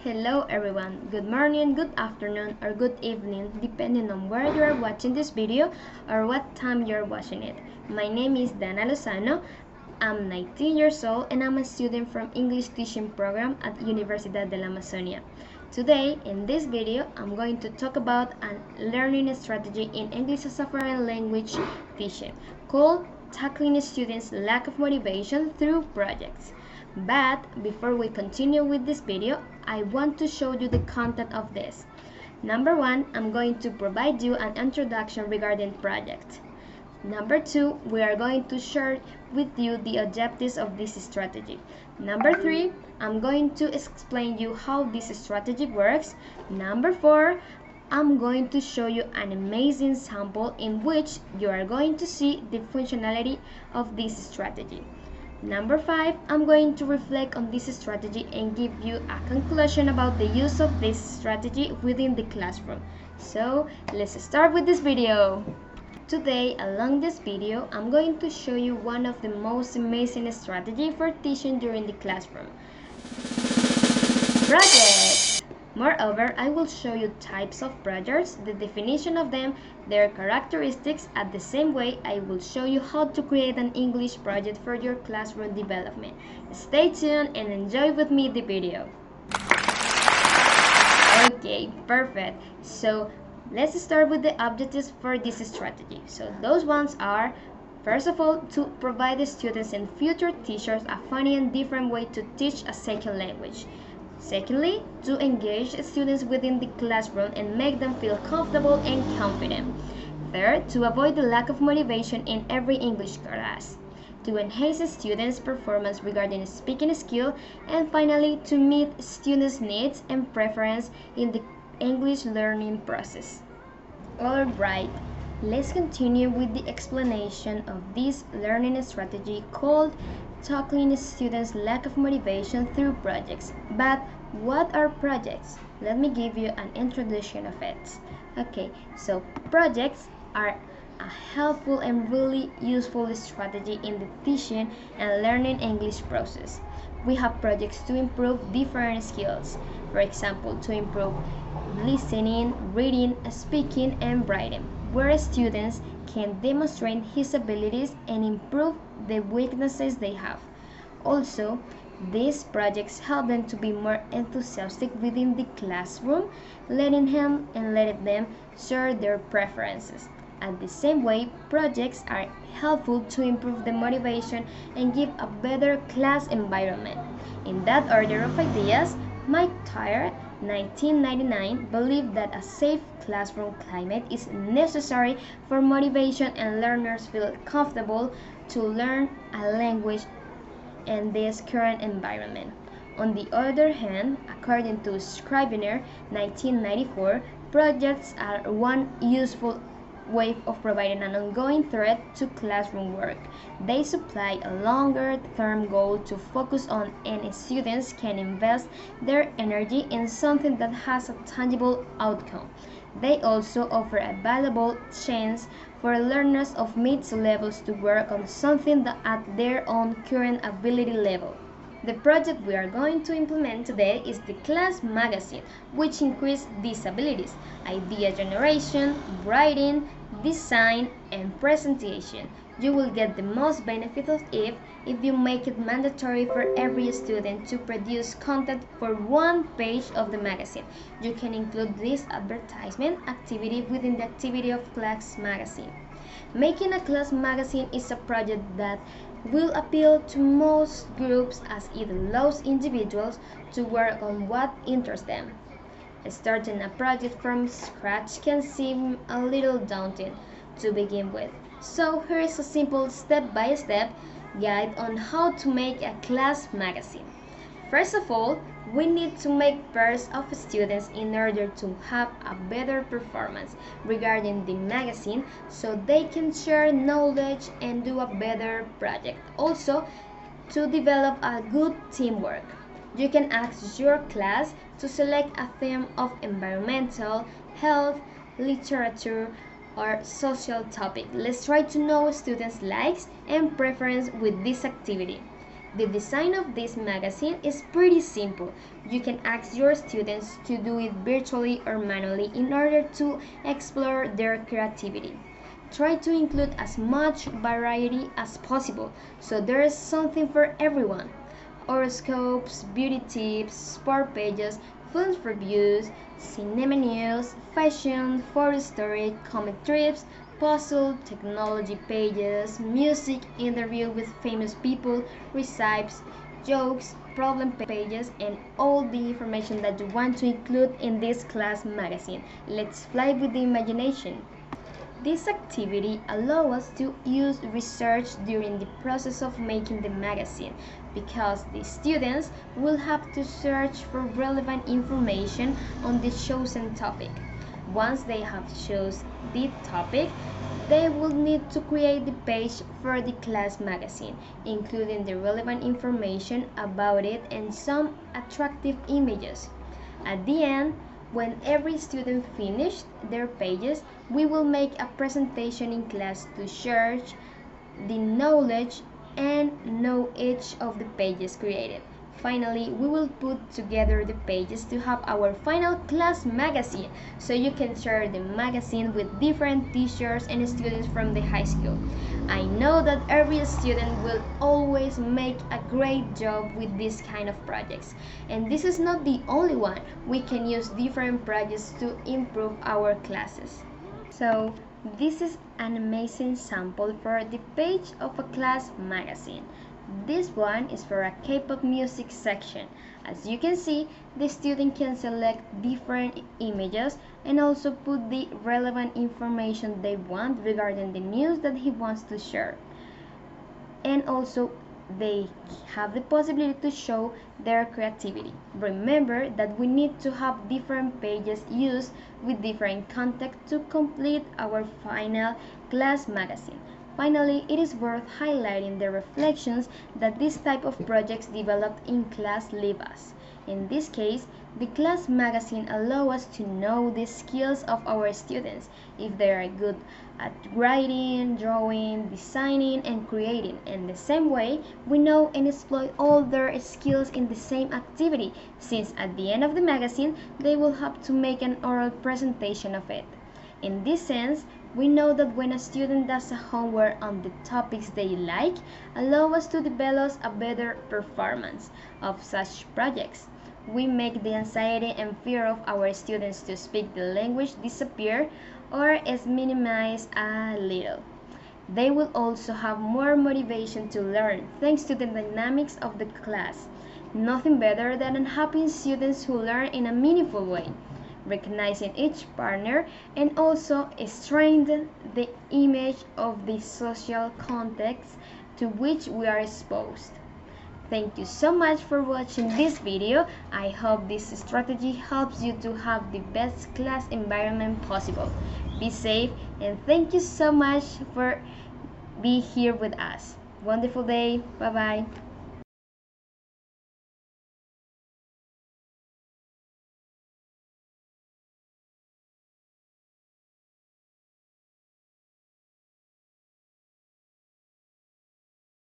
Hello everyone, good morning, good afternoon, or good evening, depending on where you are watching this video or what time you are watching it. My name is Dana Lozano. I'm 19 years old and I'm a student from English teaching program at Universidad de la Amazonia. Today, in this video, I'm going to talk about a learning strategy in English as a foreign language teaching called tackling students' lack of motivation through projects. But before we continue with this video, I want to show you the content of this. Number 1, I'm going to provide you an introduction regarding projects. Number 2, we are going to share with you the objectives of this strategy. Number 3, I'm going to explain you how this strategy works. Number 4, I'm going to show you an amazing sample in which you are going to see the functionality of this strategy. Number 5, I'm going to reflect on this strategy and give you a conclusion about the use of this strategy within the classroom. So, let's start with this video. Today, along this video, I'm going to show you one of the most amazing strategies for teaching during the classroom. Projects! Moreover, I will show you types of projects, the definition of them, their characteristics. At the same way, I will show you how to create an English project for your classroom development. Stay tuned and enjoy with me the video. Okay, perfect. So, let's start with the objectives for this strategy. So, those ones are, first of all, to provide the students and future teachers a funny and different way to teach a second language. Secondly, to engage students within the classroom and make them feel comfortable and confident. Third, to avoid the lack of motivation in every English class. To enhance students' performance regarding speaking skill. And finally, to meet students' needs and preference in the English learning process. Alright, let's continue with the explanation of this learning strategy called tackling students' lack of motivation through projects. But what are projects? Let me give you an introduction of it. Okay, so projects are a helpful and really useful strategy in the teaching and learning English process. We have projects to improve different skills. For example, to improve listening, reading, speaking, and writing, where students can demonstrate his abilities and improve the weaknesses they have. Also, these projects help them to be more enthusiastic within the classroom, letting them share their preferences. At the same way, projects are helpful to improve the motivation and give a better class environment. In that order of ideas, Mike Tyre, 1999, believed that a safe classroom climate is necessary for motivation and learners feel comfortable to learn a language in this current environment. On the other hand, according to Scrivener, 1994, projects are one useful way of providing an ongoing threat to classroom work. They supply a longer-term goal to focus on, and students can invest their energy in something that has a tangible outcome. They also offer a valuable chance for learners of mid levels to work on something that at their own current ability level. The project we are going to implement today is the class magazine, which increases these abilities: idea generation, writing, design, and presentation. You will get the most benefit of it if you make it mandatory for every student to produce content for one page of the magazine. You can include this advertisement activity within the activity of class magazine. Making a class magazine is a project that will appeal to most groups as it allows individuals to work on what interests them. Starting a project from scratch can seem a little daunting to begin with. So here is a simple step-by-step guide on how to make a class magazine. First of all, we need to make pairs of students in order to have a better performance regarding the magazine so they can share knowledge and do a better project. Also, to develop a good teamwork. You can ask your class to select a theme of environmental, health, literature, or social topic. Let's try to know students' likes and preference with this activity. The design of this magazine is pretty simple. You can ask your students to do it virtually or manually in order to explore their creativity. Try to include as much variety as possible so there is something for everyone. Horoscopes, beauty tips, sport pages, film reviews, cinema news, fashion, photo story, comic trips, puzzle, technology pages, music, interview with famous people, recipes, jokes, problem pages, and all the information that you want to include in this class magazine. Let's fly with the imagination. This activity allows us to use research during the process of making the magazine because the students will have to search for relevant information on the chosen topic. Once they have chosen the topic, they will need to create the page for the class magazine, including the relevant information about it and some attractive images. At the end, when every student finished their pages, we will make a presentation in class to share the knowledge and know each of the pages created. Finally, we will put together the pages to have our final class magazine so you can share the magazine with different teachers and students from the high school. I know that every student will always make a great job with this kind of projects. And this is not the only one. We can use different projects to improve our classes. So, this is an amazing sample for the page of a class magazine. This one is for a K-pop music section. As you can see, the student can select different images and also put the relevant information they want regarding the news that he wants to share. And also, they have the possibility to show their creativity. Remember that we need to have different pages used with different content to complete our final class magazine. Finally, it is worth highlighting the reflections that this type of projects developed in class leave us. In this case, the class magazine allows us to know the skills of our students, if they are good at writing, drawing, designing, and creating. In the same way, we know and exploit all their skills in the same activity, since at the end of the magazine, they will have to make an oral presentation of it. In this sense, we know that when a student does a homework on the topics they like, allow us to develop a better performance of such projects. We make the anxiety and fear of our students to speak the language disappear or is minimized a little. They will also have more motivation to learn thanks to the dynamics of the class. Nothing better than happy students who learn in a meaningful way, recognizing each partner, and also strengthen the image of the social context to which we are exposed. Thank you so much for watching this video. I hope this strategy helps you to have the best class environment possible. Be safe and thank you so much for being here with us. Wonderful day. Bye bye.